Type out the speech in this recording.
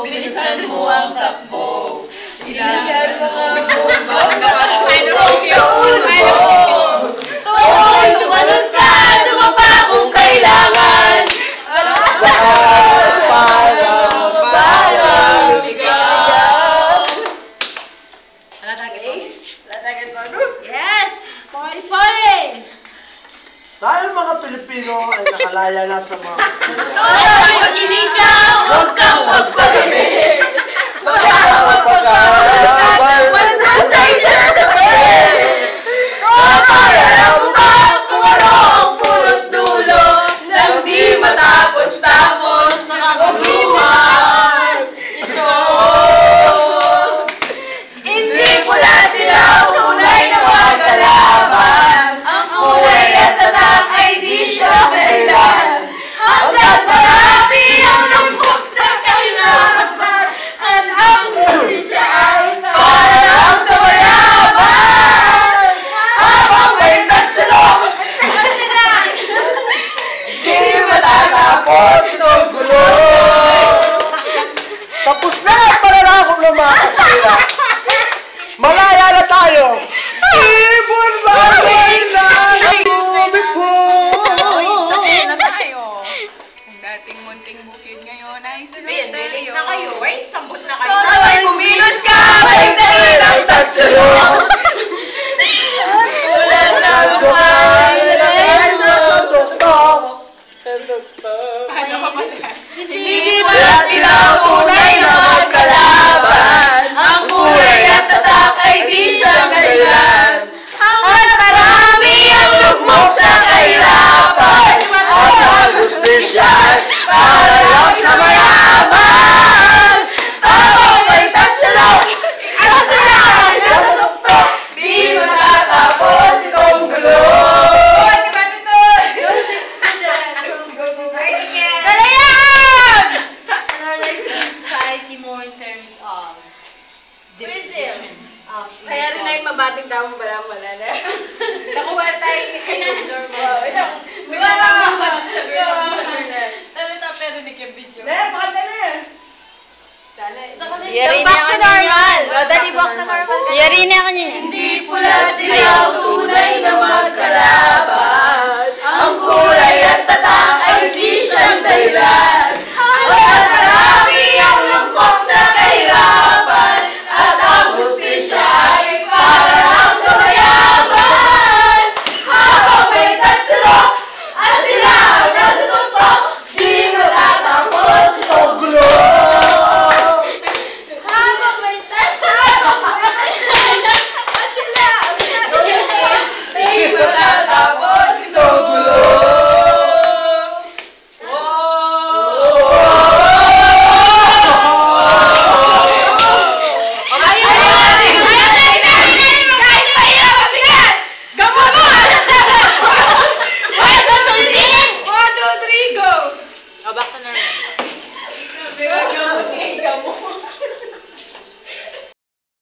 Bilisan mo ang takbo. Ilangan mga bumbang nakatulog sa ulo mo. Tuloy, tumalon ka, tumapa kung kailangan. Yes! Party! Dahil mga Pilipino ay nakalaya na sa mga Hoy, makinig ka! Huwag kang magpagami! Baka magpagkakabal na sa isasabi! Mapayala mo ba kung ano ang pulot dulo nang di matapos-tapos nakakaguluhan? Ito! Hindi pula dilaw, tunay na magkalaban. Ang kulay at tatak ay di siya kailan. Hanggang marami ang lumpok sa kahirapan. At ang siya ay para lang sa mayaman. Habang may tatsulong, di matatapos itong gulo. Tapos na ang panalakot ng mga kasira. Malaya na tayo. Ibon bagay na lumipot. Na tayo. Ang dating munting bukid ngayon ay sinuteyo. na kayo. Ay, sambot na kayo. Sabay kumilos ka, balik na rin ang tatsulong. Ulan na buhay, ulan na tuktok. Ano ka pala? hindi pala dilaw, tunay na magkalaban. Ang kulay at tatak ay di siya kailan. At marami ang lugmok sa kahirapan. At ang gustisya para lang sa mayaman. Habang may tatsulong, at sila nakatuktok, di matatapos itong gulo. Galayan! Society more in terms of division. Kaya rin na yung mabating damong wala na. Nakuha tayo ni kayo normal. Wala! Talita pero ni Kim video. Yari na ako normal. Dali back to normal. Yari na ako niya. Hindi pula dilaw, tunay na magkalaban. Ang kulay at tatak ay di siya